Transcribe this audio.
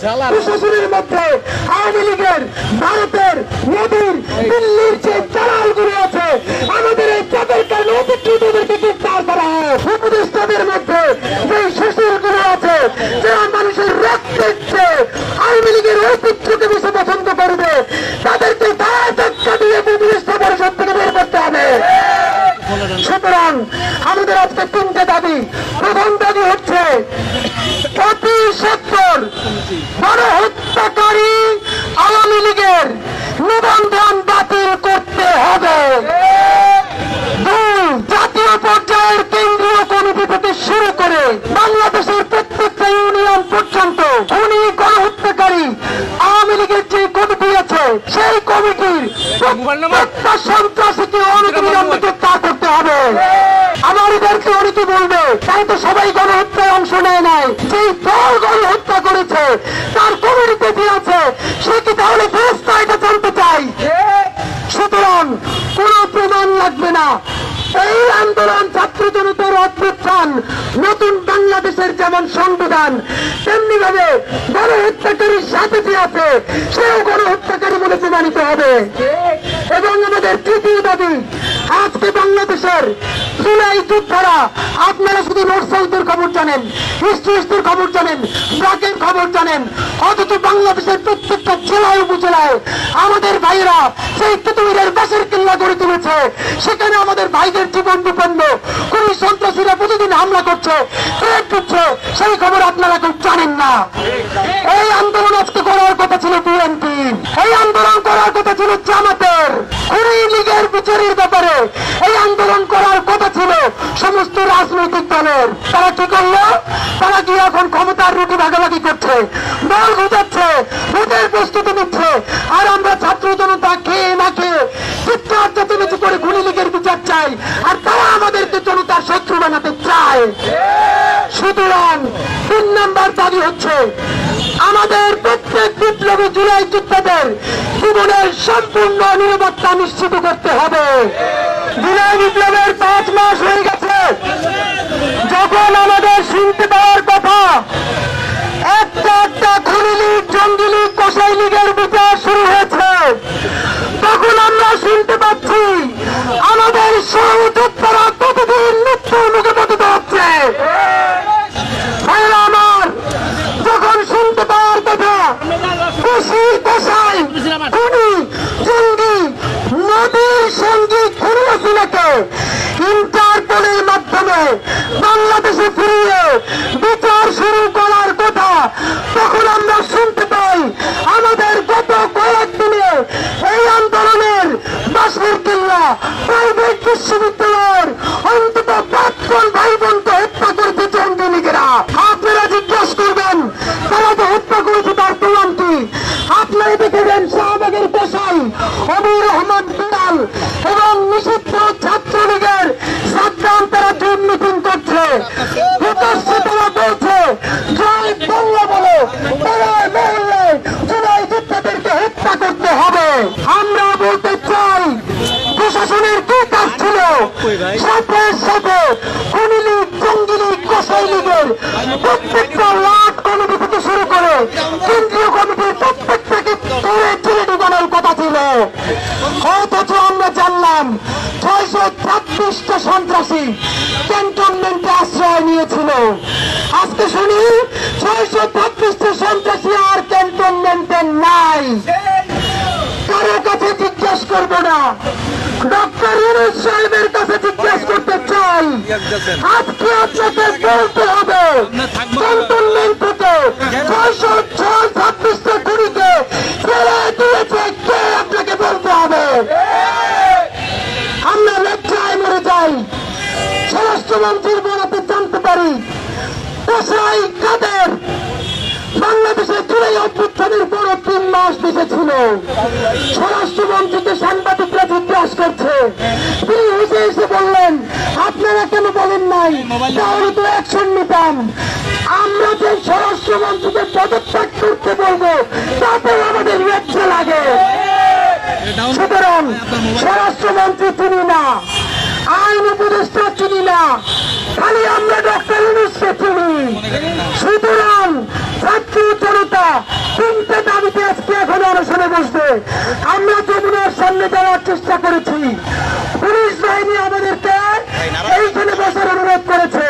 প্রশাসনের মধ্যে আওয়ামী লীগের, ভারতের, মোদীর, দিল্লির যে দালালগুলো আছে, আমাদের এই তাদের কারণে অতিথিদেরকে গ্রেফতার করা হয়। উপদেষ্টাদের মধ্যে যে সুশীলগুলো আছে, যারা মানুষের রক্ত দিচ্ছে, আওয়ামী লীগের ঐতিহ্যকে বেশি পছন্দ করবে, তাদেরকে ধাক্কা দিয়ে উপদেষ্টা পরিষদ থেকে বের করতে হবে। সুতরাং আমাদের আজকে তিনটে দাবি। প্রথম দাবি হচ্ছে অতি সত্বর গণহত্যাকারী আওয়ামী লীগের নিবন্ধন বাতিল করতে হবে। দুই, জাতীয় পর্যায়ের কেন্দ্রীয় কমিটি থেকে শুরু করে বাংলাদেশের প্রত্যেকটা ইউনিয়ন পর্যন্ত খুনি গণহত্যাকারী আওয়ামী লীগের যে কমিটি আছে, সেই কমিটির প্রত্যেকটা সন্ত্রাসীকে অনতিবিলম্বে গ্রেফতার করতে হবে। আমাদেরকে অনেকে বলবে, তাই তো সবাই গণহত্যায় অংশ নেয় নাই, যেই দল গণহত্যা করেছে তার কমিটিতে কি আছে, সে কি তাহলে ফেরেশতা? এটা জানতে চাই। সুতরাং কোন প্রমাণ লাগবে না। এই আন্দোলন ছাত্র জনতার অভ্যুত্থান নতুন বাংলাদেশের যেমন সংবিধান, তেমনি ভাবে গণহত্যাকারীর সাথে যে আছে সেও গণহত্যাকারী বলে প্রমাণিত হবে। এবং আমাদের তৃতীয় দাবি, আজকে বাংলাদেশের জুলাই যোদ্ধারা, আপনারা শুধু নর্থ সাউথের খবর জানেন, ইস্ট ওয়েস্টের খবর জানেন, ব্রাকের খবর জানেন, অথচ বাংলাদেশের প্রত্যেকটা জেলায় উপজেলায় আমাদের ভাইয়েরা সেই তেতুমিরের বাসের কিল্লা গড়ে তুলেছে। সেখানে আমাদের ভাইদের জীবন বিপন্ন, কোন সন্ত্রাসীরা প্রতিদিন হামলা করছে, থ্রেট করছে, সেই খবর আপনারা কেউ জানেন না। এই আন্দোলন আজকে করার কথা ছিল বিএনপি, এই আন্দোলন করার কথা ছিল জামাতের, খুনি লীগের বিচারের ব্যাপারে এই আন্দোলন করার কথা ছিল সমস্ত রাজনৈতিক দলের। তারা কি করলো? তারা কি এখন ক্ষমতার রুটি ভাগাভাগি করছে, দল গুজাচ্ছে, ভোটের প্রস্তুতি নিচ্ছে, আর আমরা ছাত্র জনতা খেয়ে না খেয়ে চিৎকার চেঁচামেচি করে খুনি লীগের বিচার চাই, আর তারা আমাদেরকে জনতার শত্রু বানাতে চায়। সুতরাং 3 নম্বর দাবি হচ্ছে আমাদের প্রত্যেক বিপ্লবী জুলাই যোদ্ধাদের জীবনের সম্পূর্ণ নিরাপত্তা নিশ্চিত করতে হবে। জুলাই বিপ্লবের 5 মাস হয়ে গেছে, যখন আমাদের শুনতে পাওয়ার কথা একটা একটা খুনি লীগ, জঙ্গি লীগ, কসাই লীগের বিচার শুরু হয়েছে, তখন আমরা শুনতে পাচ্ছি আমাদের সহযোদ্ধারা প্রতিদিন মৃত্যুর মুখে পতিত হচ্ছে। আমার যখন শুনতে পাওয়ার কথা কসাই, খুনি, জঙ্গি, নদীর সঙ্গী খুনি হাসিনাকে ইন্টারপোলের মাধ্যমে বাংলাদেশে ফিরিয়ে বিচার শুরু করার কথা, তখন আমরা শুনতে পাই আমাদের গত কয়েকদিনে এই আন্দোলনের বাসের কিল্লা প্রাইভেট বিশ্ববিদ্যালয়ের অন্তত 5 জন ভাই বোনকে হত্যা করেছে জঙ্গি লীগেরা। আপনারা জিজ্ঞাসা করবেন তারা তো হত্যা করেছে, তার প্রমাণ কি? আপনারা দেখবেন শাহবাগের কসাই অমির রহমান বিলাল এবং নিষিদ্ধ ছাত্রলীগের সাদ্দাম তারা জুম মিটিং করছে, প্রকাশ্যে তারা বলছে জয় বাংলা বলে, পাড়ায় মহল্লায় জুলাই যোদ্ধাদেরকে হত্যা করতে হবে। আমরা বলতে চাই প্রশাসনের কি কাজ ছিল? সাথে সাথে খুনি লীগ, জঙ্গি লীগ, কসাই লীগের প্রত্যেকটা ওয়ার্ড কমিটি থেকে শুরু করে কেন্দ্রীয় কমিটির প্রত্যেকটাকে তুলে তুলে ঢুকানোর কথা ছিল। অথচ আমরা জানলাম 636টা সন্ত্রাসী ক্যান্টনমেন্টে আশ্রয় নিয়েছিল। আজকে শুনি 636টা সন্ত্রাসী আর ক্যান্টনমেন্টে নাই। কারো কাছে জিজ্ঞেস করবো না, ডক্টর ইউনূস সাহেবের কাছে জিজ্ঞেস করতে চাই, আজকে আপনাকে বলতে হবে ক্যান্টনমেন্ট থেকে 636টা খুনিকে ফেলে দিয়েছে কে, আপনাকে বলতে হবে। আমরা লজ্জায় মরে যাই। স্বরাষ্ট্রমন্ত্রীর বরাতে জানতে পারি কসাই কাদের বাংলাদেশের জুলাই অভ্যুত্থানের পর 3 মাস দেশে ছিল। স্বরাষ্ট্রমন্ত্রীকে সাংবাদিকরা জিজ্ঞাসা করছে, তিনি হেসে এসে বললেন আপনারা কেন বলেন নাই, তাহলে তো অ্যাকশন নিতাম। আমরা যে স্বরাষ্ট্রমন্ত্রীকে পদত্যাগ করতে বলবো তাতে আমাদের লজ্জা লাগে। সুতরাং স্বরাষ্ট্রমন্ত্রী চিনি না, আইন উপদেষ্টা চিনি না, খালি আমরা ডক্টর ইউনূসকে চিনি। সুতরাং ছাত্র জনতা বসবে। আমরা যমুনার সামনে যাওয়ার চেষ্টা করেছি, পুলিশ বাহিনী আমাদেরকে এইখানে বসার অনুরোধ করেছে।